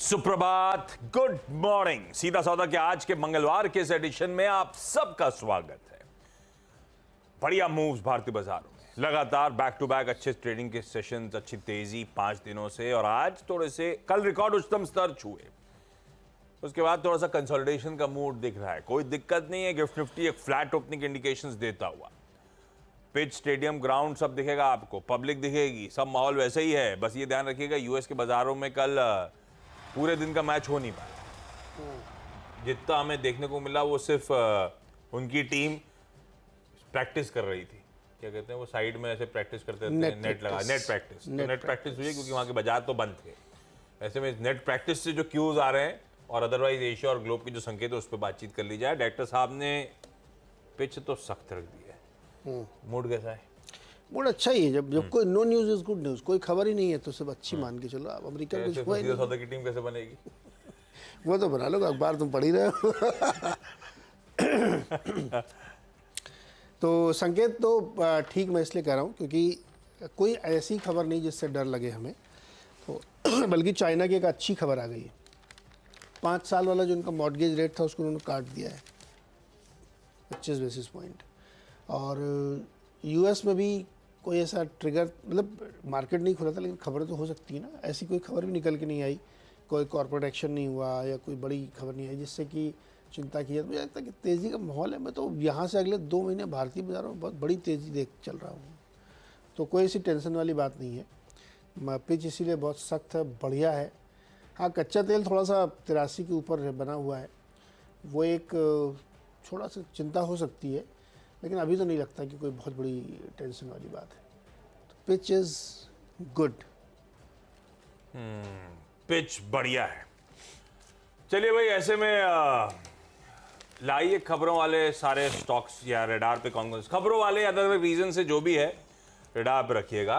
सुप्रभात, good morning. सीधा सौदा के आज के मंगलवार के इस एडिशन में आप सबका स्वागत है। बढ़िया मूव्स भारतीय बाजारों में, लगातार बैक टू बैक अच्छे ट्रेडिंग के सेशंस, अच्छी तेजी 5 दिनों से, और आज थोड़े से कल रिकॉर्ड उच्चतम स्तर छुए, उसके बाद थोड़ा सा कंसोलिडेशन का मूड दिख रहा है। कोई दिक्कत नहीं है, गिफ्ट निफ्टी एक फ्लैट ओपनिंग इंडिकेशंस देता हुआ। पिच, स्टेडियम, ग्राउंड सब दिखेगा आपको, पब्लिक दिखेगी, सब माहौल वैसे ही है। बस ये ध्यान रखिएगा यूएस के बाजारों में कल पूरे दिन का मैच हो नहीं पाया। जितना हमें देखने को मिला वो सिर्फ उनकी टीम प्रैक्टिस कर रही थी। क्या कहते हैं वो साइड में ऐसे प्रैक्टिस करते थे, नेट प्रैक्टिस हुई क्योंकि वहाँ के बाजार तो बंद थे। ऐसे में नेट प्रैक्टिस से जो क्यूज आ रहे हैं और अदरवाइज एशिया और ग्लोब के जो संकेत है उस पर बातचीत कर ली जाए। डायरेक्टर साहब ने पिच तो सख्त रख दी है। मूड कैसा है? मूड अच्छा ही है। जब कोई no news is good news, कोई खबर ही नहीं है तो सब अच्छी मान के चलो। अब अमेरिका में कुछ हुआ ही नहीं। सौदा की टीम कैसे बनेगी? वो तो बना लो, अखबार तुम पढ़ ही रहे हो। तो संकेत तो ठीक मैं इसलिए कह रहा हूँ क्योंकि कोई ऐसी खबर नहीं जिससे डर लगे हमें, तो बल्कि चाइना की एक अच्छी खबर आ गई है। 5 साल वाला जो उनका मॉर्गेज रेट था उसको उन्होंने काट दिया है 25 बेसिस पॉइंट। और यूएस में भी कोई ऐसा ट्रिगर, मतलब मार्केट नहीं खुला था लेकिन खबर तो हो सकती है ना। ऐसी कोई खबर भी निकल के नहीं आई, कोई कॉर्पोरेट एक्शन नहीं हुआ या कोई बड़ी खबर नहीं आई जिससे कि चिंता की जाए। मुझे लगता है कि तेज़ी का माहौल है। मैं तो यहाँ से अगले 2 महीने भारतीय बाजारों में बहुत बड़ी तेज़ी देख चल रहा हूँ, तो कोई ऐसी टेंशन वाली बात नहीं है। पिच इसीलिए बहुत सख्त है, बढ़िया है। हाँ, कच्चा तेल थोड़ा सा 83 के ऊपर बना हुआ है, वो एक थोड़ा सा चिंता हो सकती है, लेकिन अभी तो नहीं लगता कि कोई बहुत बड़ी टेंशन वाली बात है। तो पिच इज गुड। पिच बढ़िया है। चलिए भाई, ऐसे में लाइए खबरों वाले सारे स्टॉक्स या रेडार पे कौन कौन से खबरों वाले अदर रीजन से जो भी है रेडार पे रखिएगा।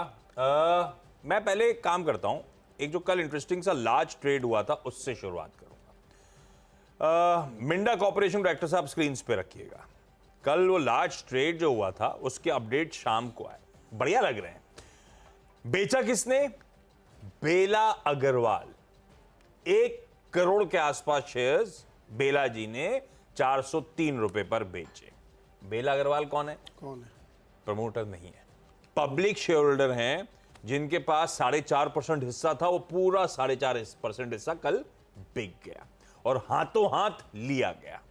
मैं पहले एक काम करता हूं, एक जो कल इंटरेस्टिंग सा लार्ज ट्रेड हुआ था उससे शुरुआत करूंगा। मिंडा कॉर्पोरेशन डायरेक्टर साहब स्क्रीन पे रखिएगा। कल वो लार्ज ट्रेड जो हुआ था उसके अपडेट शाम को आए, बढ़िया लग रहे हैं। बेचा किसने? बेला अग्रवाल। 1 करोड़ के आसपास शेयर्स बेला जी ने 403 रुपए पर बेचे। बेला अग्रवाल कौन है? प्रमोटर नहीं है, पब्लिक शेयर होल्डर हैं जिनके पास 4.5% हिस्सा था। वो पूरा 4.5% हिस्सा कल बिक गया और हाथों हाथ लिया गया।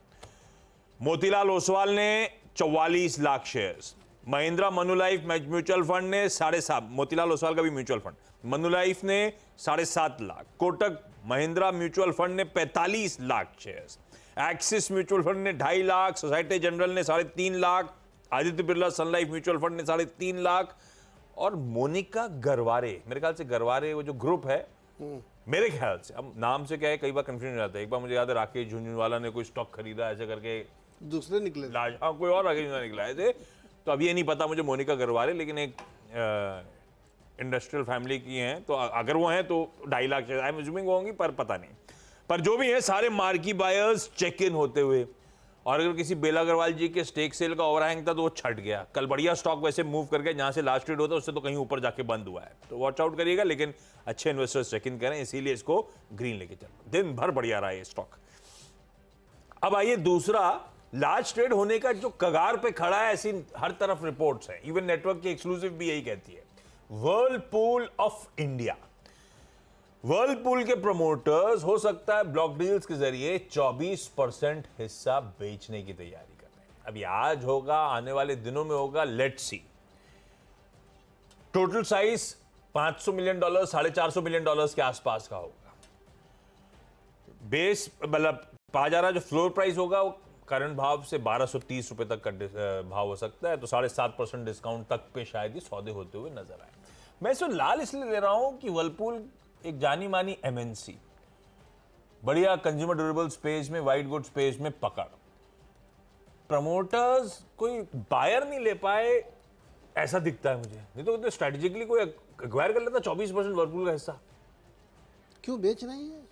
मोतीलाल ओसवाल ने 44 lakh shares, Mahindra Manulife mutual fund ने 7.5, मोतीलाल ओसवाल का भी म्यूचुअल फंड, मनुलाइफ ने 7.5 लाख, कोटक महिंद्रा म्यूचुअल फंड ने 45 lakh shares, axis mutual fund ने 2.5 लाख, सोसाइटी जनरल ने 3.5 लाख, आदित्य बिरला सन लाइफ म्यूचुअल फंड ने 3.5 लाख, और मोनिका गरवारे, मेरे ख्याल से गरवारे वो जो ग्रुप है, मेरे ख्याल से, अब नाम से क्या है कई बार कंफ्यूजन हो जाता है। एक बार मुझे याद है राकेश झुंझुनवाला ने कोई स्टॉक खरीदा ऐसे करके, दूसरे निकले, हाँ कोई और राकेश निकला है। तो अब ये नहीं पता मुझे मोनिका गरवारे, लेकिन एक इंडस्ट्रियल फैमिली की हैं, तो अगर वो हैं तो 2.5 लाख आई एम अज्यूमिंग होंगी, पर पता नहीं। पर जो भी है सारे मार्की बायर्स चेक इन होते हुए, और अगर किसी बेला अग्रवाल जी के स्टेक सेल का ओवरहैंग था तो वो छट गया। कल बढ़िया स्टॉक वैसे मूव करके जहां से लास्ट ट्रेड होता है उससे तो कहीं ऊपर जाके बंद हुआ है, तो वॉच आउट करिएगा। लेकिन अच्छे इन्वेस्टर्स चेक इन करें, इसीलिए इसको ग्रीन लेके चलो। दिन भर बढ़िया रहा है स्टॉक। अब आइए दूसरा, लार्ज ट्रेड होने का जो कगार पे खड़ा है, ऐसी हर तरफ रिपोर्ट्स हैं, इवन नेटवर्क की एक्सक्लूसिव भी यही कहती है। व्हर्लपूल ऑफ इंडिया, व्हर्लपूल के प्रमोटर्स हो सकता है ब्लॉक डील्स के जरिए 24% हिस्सा बेचने की तैयारी कर रहे हैं। अभी आज होगा, आने वाले दिनों में होगा, let's see. Total size $500 million, $450 million के आसपास का होगा। बेस मतलब कहा जा रहा है जो फ्लोर प्राइस होगा वो करंट भाव से 1230 रुपए तक का भाव हो सकता है, तो 7.5% डिस्काउंट तक पे शायद ये सौदे होते हुए नजर आए। मैं इसको लाल इसलिए ले रहा हूं कि व्हर्लपूल एक जानी मानी एमएनसी, बढ़िया कंज्यूमर ड्यूरेबल स्पेस में, व्हाइट गुड स्पेस में पकड़, प्रमोटर्स कोई बायर नहीं ले पाए ऐसा दिखता है मुझे। नहीं तो स्ट्रेटेजिकली कोई एक्वायर कर लेता 24% व्हर्लपूल का हिस्सा। क्यों बेच रही है?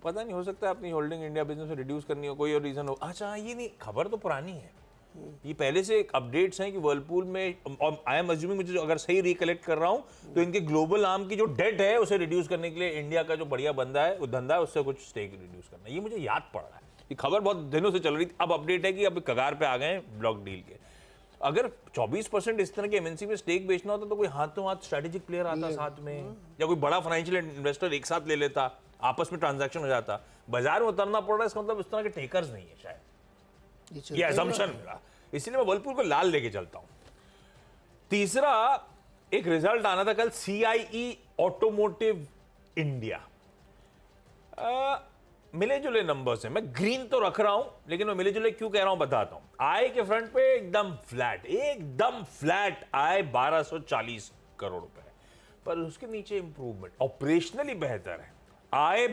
पता नहीं, हो सकता है अपनी होल्डिंग इंडिया बिजनेस में रिड्यूस करनी हो, कोई और रीजन हो। अच्छा ये नहीं, खबर तो पुरानी है, ये पहले से अपडेट्स हैं कि वर्लपूल में, और आई एम अज्यूमिंग, मुझे अगर सही रिकलेक्ट कर रहा हूं तो इनके ग्लोबल आर्म की जो डेट है उसे रिड्यूस करने के लिए इंडिया का जो बढ़िया बंदा है, वो धंधा है, उससे कुछ स्टेक रिड्यूस करना है। ये मुझे याद पड़ रहा है, ये खबर बहुत दिनों से चल रही थी, अब अपडेट है कि अब कगार पे आ गए ब्लॉक डील के। अगर 24% इस तरह के एमएनसी में स्टेक बेचना होता तो कोई हाथों हाथ स्ट्रेटेजिक प्लेयर आता साथ में, या कोई बड़ा फाइनेंशियल इन्वेस्टर एक साथ ले लेता, आपस में ट्रांजैक्शन हो जाता। बाजार में उतरना पड़ रहा है, इसका मतलब इस तरह के टेकर्स नहीं है शायद, ये असम्पशन मेरा, इसलिए मैं वर्लपूल को लाल लेके चलता हूं। तीसरा, एक रिजल्ट आना था कल, CIE ऑटोमोटिव इंडिया, मिले जुले नंबर्स हैं, मैं ग्रीन तो रख रहा हूं, लेकिन मैं मिले जुले क्यों कह रहा हूं बताता हूं। आय के फ्रंट पे एकदम फ्लैट आय 1240 करोड़ रुपए, पर उसके नीचे इंप्रूवमेंट, ऑपरेशनली बेहतर है। आय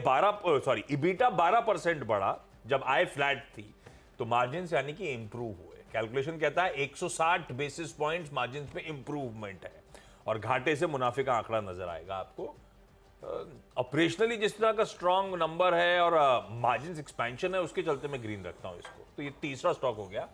इबिटा 12% बढ़ा, जब आय फ्लैट थी तो मार्जिन यानी कि इंप्रूव हुए। कैलकुलेशन कहता है 160 बेसिस पॉइंट्स मार्जिन पे इंप्रूवमेंट है, और घाटे से मुनाफे का आंकड़ा नजर आएगा आपको। ऑपरेशनली जिस तरह का स्ट्रॉन्ग नंबर है और मार्जिन एक्सपेंशन है, उसके चलते मैं ग्रीन रखता हूं इसको। तो ये तीसरा स्टॉक हो गया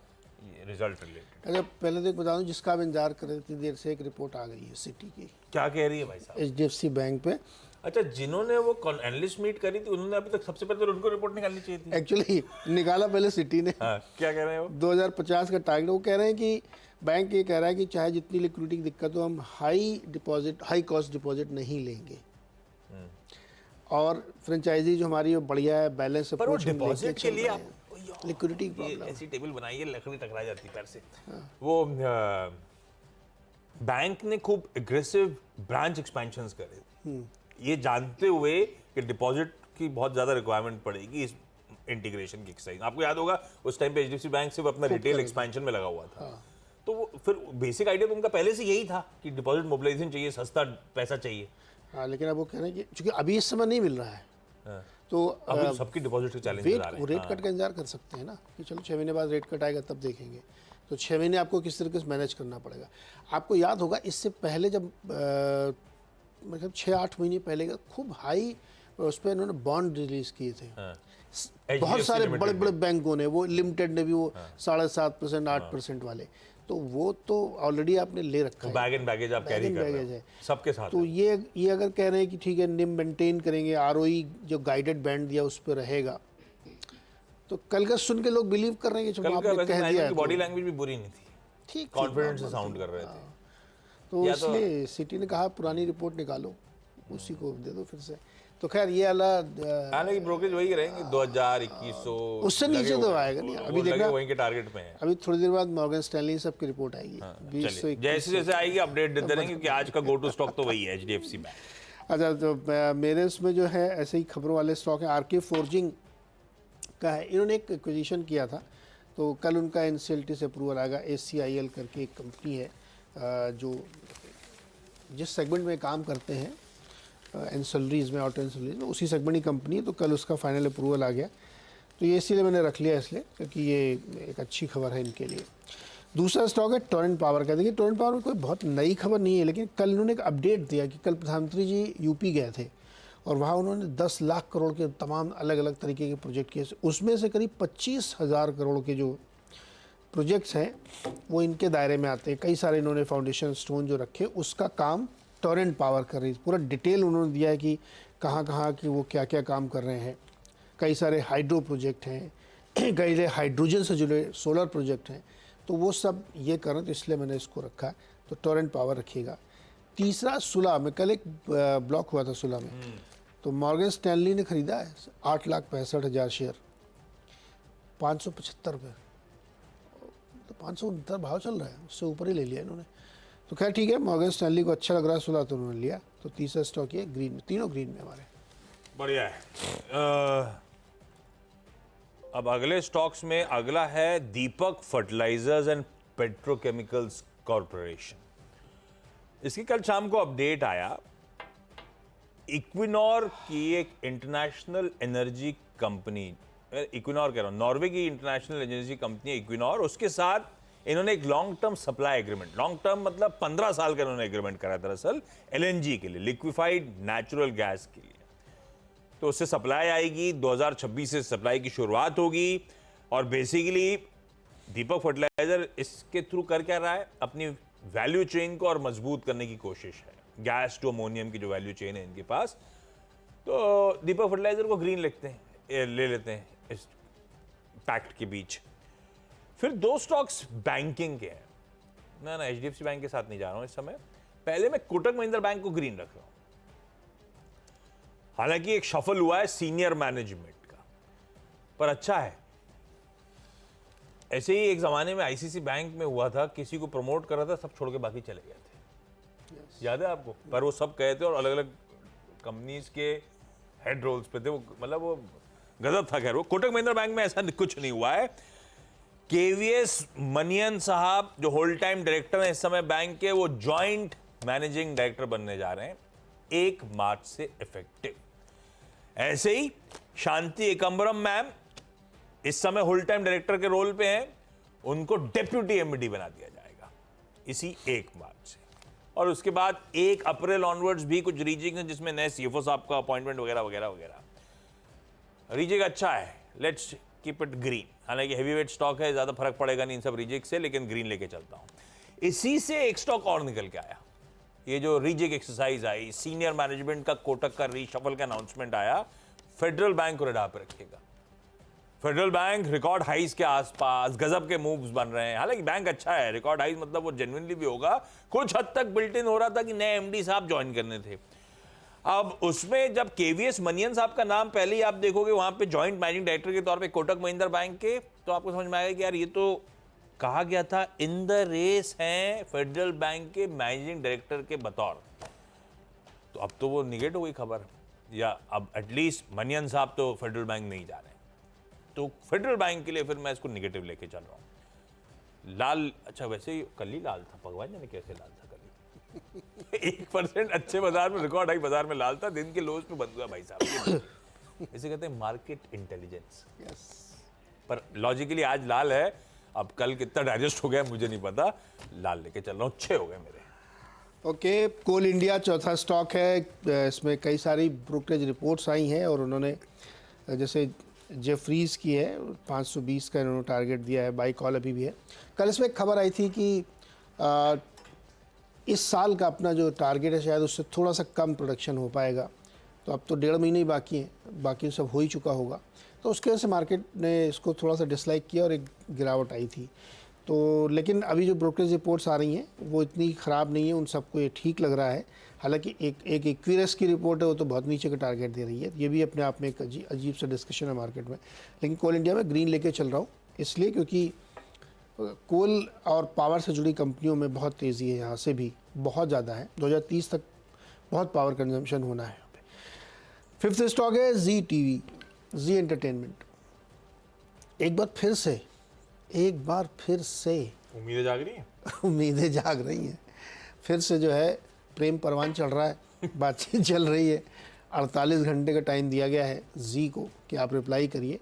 रिजल्ट रिलेटेड। अगर पहले तो बता दूं, जिसका आप इंतजार कर रहे थे, देर से एक रिपोर्ट आ गई है सिटी की। क्या कह रही है भाई साहब? HDFC बैंक पे। अच्छा, जिन्होंने वो एनालिस्ट मीट करी थी, उन्होंने अभी तक सबसे पहले तो उनको रिपोर्ट निकालनी चाहिए थी। एक्चुअली निकाला पहले सिटी ने। हाँ, क्या कह रहे हैं वो? 2050 का टारगेट। वो कह रहे हैं कि बैंक ये कह रहा है कि चाहे जितनी लिक्विडिटी की दिक्कत हो, हम हाई कॉस्ट डिपॉजिट नहीं लेंगे, और फ्रेंचाइजी जो हमारी वो बढ़िया है, बैलेंस पर वो अप्रोच डिपॉजिट के लिए लिक्विडिटी ऐसी टेबल बनाई है, लकड़ी टकरा जाती है पैर से। वो बैंक ने खूब एग्रेसिव ब्रांच एक्सपेंशंस करे, ये जानते हुए कि डिपॉजिट की बहुत ज्यादा रिक्वायरमेंट पड़ेगी इस इंटीग्रेशन की सही। आपको याद होगा उस टाइम पे HDFC बैंक सिर्फ अपना रिटेल एक्सपेंशन में लगा हुआ था। तो वो फिर बेसिक आइडिया तो उनका पहले से यही था कि डिपॉजिट मोबिलाइजेशन चाहिए, सस्ता पैसा चाहिए। हाँ, लेकिन अब वो कह रहे हैं कि चूंकि अभी इस समय नहीं मिल रहा है, तो अब तो सबकी डिपॉजिट के चैलेंजेस आ रहे हैं। रेट कट का इंतजार कर सकते हैं ना, कि चलो 6 महीने बाद रेट कट आएगा तब देखेंगे। तो 6 महीने आपको किस तरीके से मैनेज करना पड़ेगा। आपको याद होगा इससे पहले जब मतलब 6-8 महीने पहले का खूब हाई उस पर इन्होंने बॉन्ड रिलीज किए थे। बहुत सारे बड़े बड़े बैंकों ने, वो लिमिटेड ने भी वो 7.5%, 8% वाले, तो वो तो ऑलरेडी आपने ले रखा है, बैग एंड बैगेज आप कैरी कर रहे हो सबके साथ। तो ये अगर कह रहे हैं कि ठीक है निम मेंटेन करेंगे, ROE जो गाइडेड बैंड दिया उस पर रहेगा, तो कल का सुन के लोग बिलीव कर रहे हैं कि आपने कह दिया है। बॉडी लैंग्वेज भी बुरी नहीं थी, ठीक, कॉन्फिडेंस से साउंड कर रहे थे। तो इसलिए सिटी ने कहा पुरानी रिपोर्ट निकालो, उसी को दे दो फिर से। तो खैर ये हालांकि ब्रोकरेज वही रहेंगे 2000-2100, उससे नीचे तो आएगा नहीं। अभी देखना वहीं के टारगेट पे है। अभी थोड़ी देर बाद मॉर्गन स्टैनली सब की रिपोर्ट आएगी। जैसे जैसे आएगी अपडेट देते रहेंगे, क्योंकि आज का गो टू स्टॉक तो वही है HDFC बैंक। अच्छा, तो मेरे उसमें जो है ऐसे ही खबरों वाले स्टॉक है, RK फोर्जिंग का है। इन्होंने एक एक्विजिशन किया था, तो कल उनका NCLT से अप्रूवल आएगा। ACIL करके एक कंपनी है जो जिस सेगमेंट में काम करते हैं एंसलरीज में, ऑटो एंसलरीज में, उसी सेगमेंट की कंपनी है। तो कल उसका फाइनल अप्रूवल आ गया, तो ये इसीलिए मैंने रख लिया इसलिए, क्योंकि ये एक अच्छी खबर है इनके लिए। दूसरा स्टॉक है टोरेंट पावर का। देखिए टोरेंट पावर में कोई बहुत नई खबर नहीं है, लेकिन कल इन्होंने एक अपडेट दिया कि कल प्रधानमंत्री जी यूपी गए थे, और वहाँ उन्होंने 10 लाख करोड़ के तमाम अलग अलग तरीके के प्रोजेक्ट किए। उसमें से करीब 25,000 करोड़ के जो प्रोजेक्ट्स हैं वो इनके दायरे में आते हैं। कई सारे इन्होंने फाउंडेशन स्टोन जो रखे, उसका काम टोरेंट पावर कर रही है। पूरा डिटेल उन्होंने दिया है कि कहाँ कहाँ कि वो क्या क्या काम कर रहे हैं। कई सारे हाइड्रो प्रोजेक्ट हैं, कई सारे हाइड्रोजन से जुड़े सोलर प्रोजेक्ट हैं, तो वो सब ये कर रहे हैं, तो इसलिए मैंने इसको रखा है। तो टोरेंट पावर रखिएगा। तीसरा सुला में, कल एक ब्लॉक हुआ था सुला में, तो मॉर्गन स्टैनली ने खरीदा है 8,65,000 शेयर, 575 रुपये, तो 569 भाव चल रहा है, उससे ऊपर ही ले लिया इन्होंने। तो खैर ठीक है, मॉर्गन स्टैनली को अच्छा लग रहा है सुला, तो उन्होंने लिया। तो तीसरा स्टॉक ये ग्रीन में, तीनों ग्रीन में हमारे। बढ़िया है। अब अगले स्टॉक्स में अगला है दीपक फर्टिलाइजर्स एंड पेट्रोकेमिकल्स कॉर्पोरेशन। इसकी कल शाम को अपडेट आया, इक्विनोर की एक इंटरनेशनल एनर्जी कंपनी, इक्विनोर कह रहा हूं, नॉर्वे की इंटरनेशनल एनर्जी कंपनी इक्विनोर, उसके साथ इन्होंने एक long term supply agreement, long term मतलब 15 साल का इन्होंने एग्रीमेंट करा दरअसल LNG के लिए, लिक्विफाइड नेचुरल गैस के लिए। तो उससे सप्लाई आएगी, 2026 से सप्लाई की शुरुआत होगी, और बेसिकली दीपक फर्टिलाइजर इसके थ्रू कर क्या रहा है, अपनी वैल्यू चेन को और मजबूत करने की कोशिश है। गैस टू अमोनियम की जो वैल्यू चेन है इनके पास, तो दीपक फर्टिलाइजर को ग्रीन ले लेते हैं इस पैक्ट के बीच। फिर दो स्टॉक्स बैंकिंग के हैं। मैं ना HDFC बैंक के साथ नहीं जा रहा हूं इस समय, पहले मैं कोटक महिंद्रा बैंक को ग्रीन रख रहा हूं। हालांकि एक शफल हुआ है सीनियर मैनेजमेंट का, पर अच्छा है। ऐसे ही एक जमाने में ICICI बैंक में हुआ था, किसी को प्रमोट कर रहा था, सब छोड़ के बाकी चले गए थे। याद है आपको? पर वो सब गए थे और अलग अलग कंपनीज के हेड रोल्स पे थे वो, मतलब वो गजब था। खैर वो कोटक महिंद्रा बैंक में ऐसा कुछ नहीं हुआ है। KVS मनियन साहब जो होल टाइम डायरेक्टर हैं इस समय बैंक के, वो जॉइंट मैनेजिंग डायरेक्टर बनने जा रहे हैं 1 मार्च से इफेक्टिव। ऐसे ही शांति एकम्बरम मैम इस समय होल टाइम डायरेक्टर के रोल पे हैं, उनको डेप्यूटी MD बना दिया जाएगा इसी 1 मार्च से। और उसके बाद 1 अप्रैल ऑनवर्ड्स भी कुछ रीजिंग है जिसमें नए CFO साहब का अपॉइंटमेंट वगैरह वगैरह वगैरह। रीजिक अच्छा है, लेट्स कीप इट ग्रीन। हालांकि हेवीवेट स्टॉक है, ज्यादा फर्क पड़ेगा नहीं इन सब रीजिक से, लेकिन ग्रीन लेके चलता हूं। इसी से एक स्टॉक और निकल के आया, ये जो रीजिक एक्सरसाइज आई, सीनियर मैनेजमेंट का कोटक का रीशफल का अनाउंसमेंट आया, फेडरल बैंक को रडार पे रखिएगा। फेडरल बैंक रिकॉर्ड हाइज के आसपास गजब के मूव्स बन रहे हैं। हालांकि बैंक अच्छा है, रिकॉर्ड हाइज मतलब वो जेन्युइनली भी होगा, कुछ हद तक बिल्ट इन हो रहा था कि नए MD साहब ज्वाइन करने थे। अब उसमें जब KVS मनियन साहब का नाम पहले ही आप देखोगे वहां पे जॉइंट मैनेजिंग डायरेक्टर के तौर पे कोटक महिंद्रा बैंक के, तो आपको समझ में आएगा कि यार ये तो कहा गया था इन द रेस हैं फेडरल बैंक के मैनेजिंग डायरेक्टर के बतौर। तो अब तो वो निगेट हो गई खबर, या अब एटलीस्ट मनियन साहब तो फेडरल बैंक नहीं जा रहे, तो फेडरल बैंक के लिए फिर मैं इसको निगेटिव लेके चल रहा हूँ। लाल, अच्छा वैसे ही कल ही लाल था, भगवान जाने कैसे लाल था कल ही। 1% अच्छे बाजार में, रिकॉर्ड हाई बाजार में लाल था, दिन के लोज पे बंद हुआ भाई साहब। इसे कहते हैं मार्केट इंटेलिजेंस। पर लॉजिकली आज लाल है, अब कल कितना डाइजेस्ट हो गया मुझे नहीं पता, लाल लेके चल रहा हूँ, 6 हो गए मेरे। ओके, कोल इंडिया चौथा स्टॉक है। इसमें कई सारी ब्रोकरेज रिपोर्ट्स आई हैं और उन्होंने जैसे जेफरीज की है 520 का इन्होंने टारगेट दिया है, बाई कॉल अभी भी है। कल इसमें एक खबर आई थी कि इस साल का अपना जो टारगेट है शायद उससे थोड़ा सा कम प्रोडक्शन हो पाएगा। तो अब तो 1.5 महीने ही बाकी हैं, बाकी सब हो ही चुका होगा। तो उसके वजह से मार्केट ने इसको थोड़ा सा डिसलाइक किया और एक गिरावट आई थी। तो लेकिन अभी जो ब्रोकरेज रिपोर्ट्स आ रही हैं वो इतनी ख़राब नहीं है, उन सबको ये ठीक लग रहा है। हालांकि एक इक्विरस की रिपोर्ट है, वो तो बहुत नीचे का टारगेट दे रही है। ये भी अपने आप में एक अजीब सा डिस्कशन है मार्केट में। लेकिन कोल इंडिया में ग्रीन लेके चल रहा हूँ इसलिए क्योंकि कोल और पावर से जुड़ी कंपनियों में बहुत तेज़ी है, यहाँ से भी बहुत ज़्यादा है। 2030 तक बहुत पावर कंजम्पशन होना है यहाँ पे। 5th स्टॉक है ZTV, जी एंटरटेनमेंट। एक बार फिर से उम्मीदें जाग रही हैं। उम्मीदें जाग रही हैं। फिर से जो है प्रेम परवान चल रहा है, बातचीत चल रही है। 48 घंटे का टाइम दिया गया है जी को कि आप रिप्लाई करिए,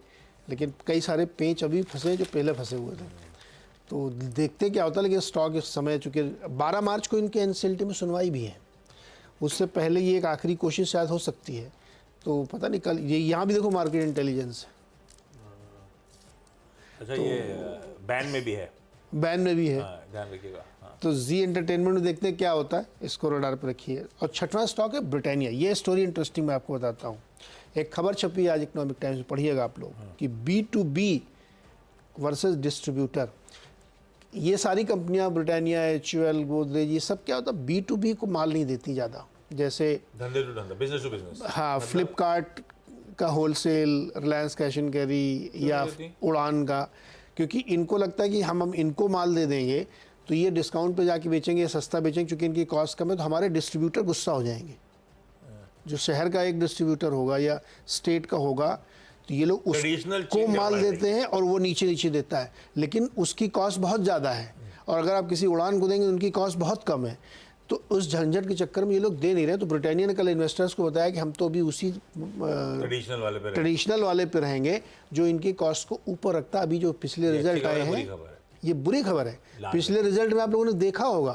लेकिन कई सारे पेंच अभी फंसे जो पहले फंसे हुए थे। तो देखते क्या होता है। लेकिन स्टॉक इस समय चूँकि 12 मार्च को इनके NCLT में सुनवाई भी है, उससे पहले ये एक आखिरी कोशिश शायद हो सकती है। तो पता नहीं कल ये यहाँ भी देखो मार्केट इंटेलिजेंस। अच्छा, ये बैन में भी है, बैन में भी है, ध्यान रखिएगा। तो जी एंटरटेनमेंट में देखते हैं क्या होता है, इसको रडार पर रखिए। और 6वां स्टॉक है ब्रिटानिया। ये स्टोरी इंटरेस्टिंग मैं आपको बताता हूँ। एक खबर छपी आज इकोनॉमिक टाइम्स में, पढ़िएगा आप लोग, कि B2B वर्सेस डिस्ट्रीब्यूटर। ये सारी कंपनियां ब्रिटानिया, HUL, गोदरेज, ये सब क्या होता है B2B को माल नहीं देती ज़्यादा, जैसे धंधे टू धंधा, बिजनेस टू बिजनेस। हाँ, फ्लिपकार्ट का wholesale, Reliance cash and carry या उड़ान का, क्योंकि इनको लगता है कि हम इनको माल दे देंगे तो ये डिस्काउंट पे जाके बेचेंगे, सस्ता बेचेंगे, क्योंकि इनकी कॉस्ट कम है, तो हमारे डिस्ट्रीब्यूटर गुस्सा हो जाएंगे। जो शहर का एक डिस्ट्रीब्यूटर होगा या स्टेट का होगा, तो ये लोग उसको माल देते हैं और वो नीचे देता है, लेकिन उसकी कॉस्ट बहुत ज़्यादा है। और अगर आप किसी उड़ान को देंगे उनकी कॉस्ट बहुत कम है, तो उस झंझट के चक्कर में ये लोग दे नहीं रहे। तो ब्रिटानिया ने कल इन्वेस्टर्स को बताया कि हम तो अभी उसी ट्रेडिशनल वाले पे रहेंगे जो इनकी कॉस्ट को ऊपर रखता। अभी जो पिछले रिजल्ट आए हैं, ये बुरी खबर है। पिछले रिजल्ट में आप लोगों ने देखा होगा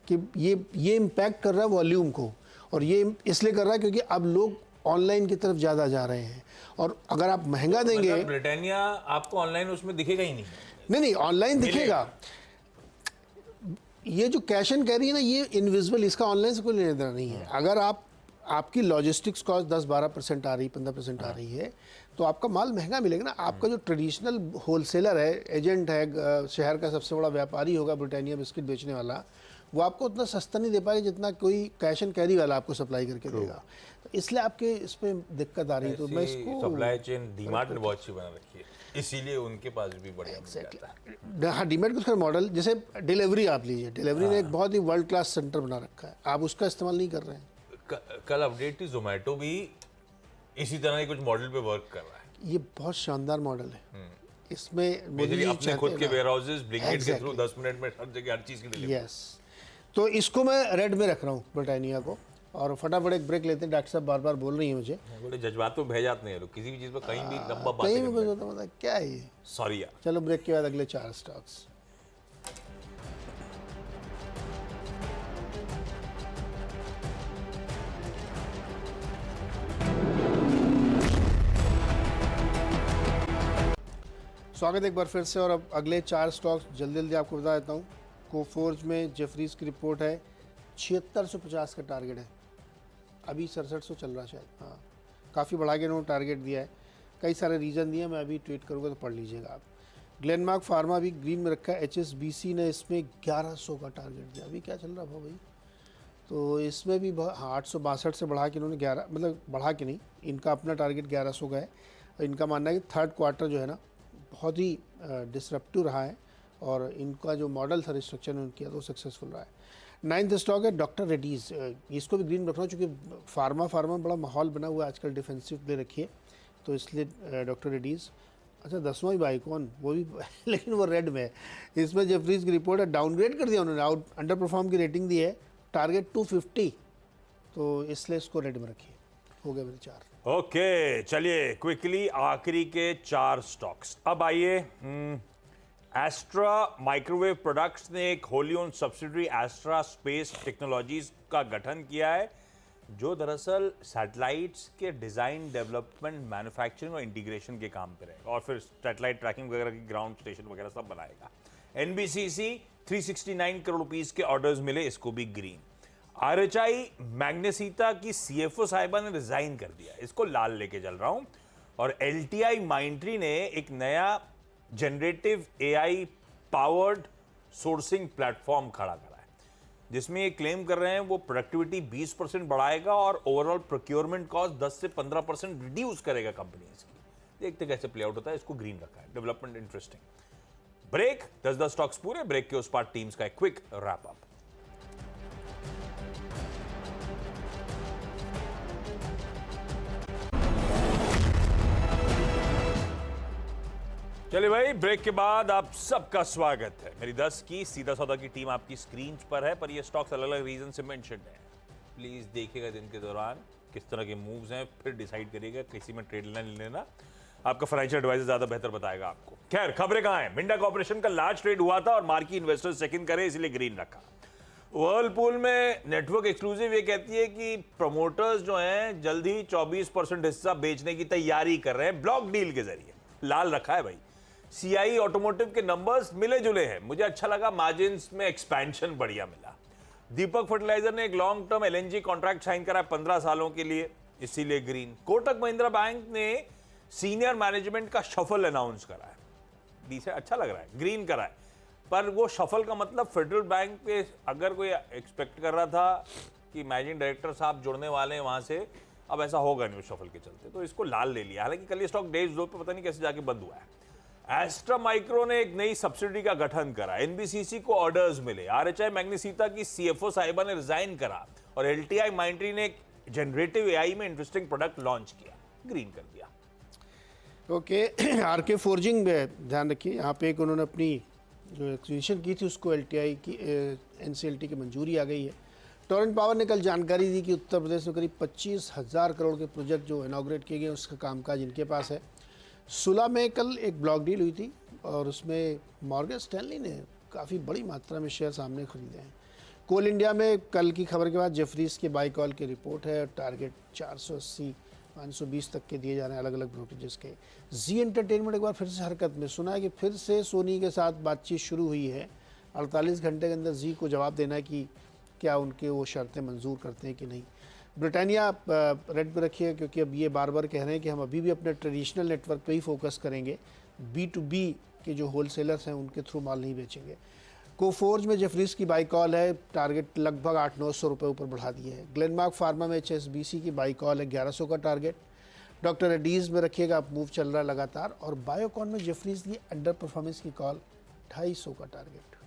कि ये इम्पैक्ट कर रहा है वॉल्यूम को, और ये इसलिए कर रहा है क्योंकि अब लोग ऑनलाइन की तरफ ज़्यादा जा रहे हैं। और अगर आप महंगा देंगे, मतलब ब्रिटानिया आपको ऑनलाइन उसमें दिखेगा ही नहीं। नहीं ऑनलाइन दिखेगा। ये जो कैश एंड कैरी है ना, ये इनविजिबल, इसका ऑनलाइन से कोई लेना देना नहीं है। अगर आपकी लॉजिस्टिक्स कॉस्ट 10-12% आ रही, 15% आ रही है, तो आपका माल महंगा मिलेगा ना। आपका जो ट्रेडिशनल होलसेलर है, एजेंट है, शहर का सबसे बड़ा व्यापारी होगा ब्रिटानिया बिस्किट बेचने वाला, वो आपको उतना सस्ता नहीं दे पाएगा जितना कोई कैश एंड कैरी वाला आपको सप्लाई करके देगा। तो इसलिए आपके इस पे दिक्कत आ रही है। तो मैं इसको सप्लाई चेन डीमार्ट ने बहुत अच्छी बना रखी है, इसीलिए उनके पास भी बढ़िया मिल जाता है। हाँ, डीमेट का उसका मॉडल, जैसे डिलीवरी आप लीजिए, डिलीवरी ने एक बहुत ही वर्ल्ड क्लास सेंटर बना रखा है, आप उसका इस्तेमाल नहीं कर रहे हैं। कल अपडेट थी, जोमेटो भी इसी तरह के कुछ मॉडल पे वर्क कर रहा है। ये बहुत शानदार मॉडल है। इसमें मोदी जी अपने खुद के वेयर हाउसेस ब्लिंकिट के थ्रू Exactly. 10 मिनट में हर जगह हर चीज की डिलीवरी। यस, तो इसको मैं रेड में रख रहा हूँ ब्रिटानिया को। और फटाफट एक ब्रेक लेते हैं, डॉक्टर साहब बार बार बोल रही हैं मुझे। बड़े जज्बात में बह जाते हैं लोग, किसी भी चीज पर कहीं भी लंबा कहीं भी बात कुछ होता मतलब क्या है ये। सॉरी यार। चलो ब्रेक के बाद अगले 4 स्टॉक्स। स्वागत एक बार फिर से। और अब अगले 4 स्टॉक्स जल्दी जल्दी आपको बता देता हूँ। कोफोर्ज में जेफरीज की रिपोर्ट है, 7650 का टारगेट है, अभी 6700 चल रहा है शायद। हाँ, काफ़ी बढ़ा के उन्होंने टारगेट दिया है, कई सारे रीज़न दिए, मैं अभी ट्वीट करूँगा तो पढ़ likijega आप। ग्लेनमार्क फार्मा भी ग्रीन में रखा है, HSBC ने इसमें 1100 का टारगेट दिया। अभी क्या चल रहा है भाई, तो इसमें भी 862 से बढ़ा के इन्होंने 11, मतलब बढ़ा के नहीं, इनका अपना टारगेट 1100 का है। और इनका मानना है कि थर्ड क्वार्टर जो है ना बहुत ही डिसरप्टिव रहा है, और इनका जो मॉडल था रिस्ट्रक्चर उन्होंने किया तो सक्सेसफुल रहा है। 9th स्टॉक है डॉक्टर रेड्डीज, इसको भी ग्रीन रख रहा हूँ चूँकि फार्मा बड़ा माहौल बना हुआ है आजकल, डिफेंसिव प्ले रखिए, तो इसलिए डॉक्टर रेड्डीज। अच्छा, 10वां भाई कौन, वो भी लेकिन वो रेड में है। इसमें जेफरीज की रिपोर्ट है, डाउनग्रेड कर दिया उन्होंने, अंडर परफॉर्म की रेटिंग दी है, टारगेट 250, तो इसलिए इसको रेड में रखिए। हो गए मेरे 4। ओके, चलिए क्विकली आखिरी के 4 स्टॉक्स। अब आइए, एस्ट्रा माइक्रोवेव प्रोडक्ट्स ने एक wholly own subsidiary Astra space technologies का गठन किया है, जो दरअसल सैटेलाइट्स के डिजाइन, डेवलपमेंट, मैन्युफैक्चरिंग और इंटीग्रेशन के काम पे रहेगा, और फिर सैटेलाइट ट्रैकिंग वगैरह की ग्राउंड स्टेशन वगैरह सब बनाएगा। NBCC 369 करोड़ रुपीस के ऑर्डर्स मिले, इसको भी ग्रीन। RHI मैग्नेसीता की CFO साहिबा ने रिजाइन कर दिया, इसको लाल लेके चल रहा हूं। और LTI माइंट्री ने एक नया generative AI powered sourcing platform खड़ा करा है, जिसमें ये क्लेम कर रहे हैं वो प्रोडक्टिविटी 20% बढ़ाएगा और ओवरऑल प्रोक्योरमेंट कॉस्ट 10 से 15% रिड्यूस करेगा कंपनीज की। देखते कैसे प्ले आउट होता है, इसको ग्रीन रखा है, डेवलपमेंट इंटरेस्टिंग। ब्रेक, 10 स्टॉक्स पूरे, ब्रेक के उस पार टीम्स का एक क्विक रैप अप। चलिए भाई, ब्रेक के बाद आप सबका स्वागत है। मेरी 10 की सीधा सौदा की टीम आपकी स्क्रीन पर है, पर ये स्टॉक्स अलग अलग रीजन से मेंशन्ड हैं। प्लीज देखिएगा दिन के दौरान किस तरह के मूव्स हैं, फिर डिसाइड करिएगा किसी में ट्रेड लेना। आपका फाइनेंशियल एडवाइजर ज्यादा बेहतर बताएगा आपको। खैर, खबरें कहां हैं? मिंडा कॉर्पोरेशन का लार्ज ट्रेड हुआ था और मार्की इन्वेस्टर्स चेक इन करे, इसलिए ग्रीन रखा। वर्लपूल में नेटवर्क एक्सक्लूसिव ये कहती है कि प्रमोटर्स जो हैं जल्द ही 24% हिस्सा बेचने की तैयारी कर रहे हैं ब्लॉक डील के जरिए, लाल रखा है भाई। CI ऑटोमोटिव के नंबर्स मिले जुले हैं, मुझे अच्छा लगा, मार्जिन्स में एक्सपेंशन बढ़िया मिला। दीपक फर्टिलाइजर ने एक long term LNG contract sign करा 15 सालों के लिए, इसीलिए ग्रीन। कोटक महिंद्रा बैंक ने सीनियर मैनेजमेंट का शफल अनाउंस करा है, डिसेंट, अच्छा लग रहा है, ग्रीन करा है। पर वो शफल का मतलब फेडरल बैंक पे अगर कोई एक्सपेक्ट कर रहा था कि मैनेजिंग डायरेक्टर साहब जुड़ने वाले हैं वहां से, अब ऐसा होगा नहीं उस शफल के चलते, तो इसको लाल ले लिया। हालांकि कल ये स्टॉक डेज लो पे पता नहीं कैसे जाके बंद हुआ है। एस्ट्रा माइक्रो ने एक नई सब्सिडी का गठन करा, NBCC को ऑर्डर्स मिले, RHI मैग्नेसीता की CFO साहिबा ने रिजाइन करा, और LTI माइंट्री ने एक जनरेटिव AI में इंटरेस्टिंग प्रोडक्ट लॉन्च किया, ग्रीन कर दिया। ओके, RK फोर्जिंग में ध्यान रखिए, यहाँ पे एक उन्होंने अपनी जो एक्विजिशन की थी उसको LTI की NCLT की मंजूरी आ गई है। टोरेंट पावर ने कल जानकारी दी कि उत्तर प्रदेश में करीब 25,000 करोड़ के प्रोजेक्ट जो इनॉग्रेट किए गए उसका कामकाज इनके पास है। सुला में कल एक ब्लॉक डील हुई थी और उसमें मॉर्गन स्टैनली ने काफ़ी बड़ी मात्रा में शेयर सामने खरीदे हैं। कोल इंडिया में कल की खबर के बाद जेफरीज के बाई कॉल की रिपोर्ट है, टारगेट 480 520 तक के दिए जा रहे हैं अलग अलग ब्रोकरेजेस के। जी एंटरटेनमेंट एक बार फिर से हरकत में, सुना है कि फिर से सोनी के साथ बातचीत शुरू हुई है। 48 घंटे के अंदर जी को जवाब देना है कि क्या उनके वो शर्तें मंजूर करते हैं कि नहीं। ब्रिटानिया रेड पे रखिए, क्योंकि अब ये बार बार कह रहे हैं कि हम अभी भी अपने ट्रेडिशनल नेटवर्क पे ही फोकस करेंगे, B2B के जो होलसेलर्स हैं उनके थ्रू माल नहीं बेचेंगे। कोफोर्ज में जेफरीज की बाई कॉल है, टारगेट लगभग 800-900 रुपये ऊपर बढ़ा दिए हैं। ग्लेनमार्क फार्मा में HSBC की बाई कॉल है, 1100 का टारगेट। डॉक्टर रेड्डीज़ में रखिएगा, आप मूव चल रहा है लगातार। और बायोकॉन में जेफरीज की अंडर परफॉर्मेंस की कॉल, 250 का टारगेट।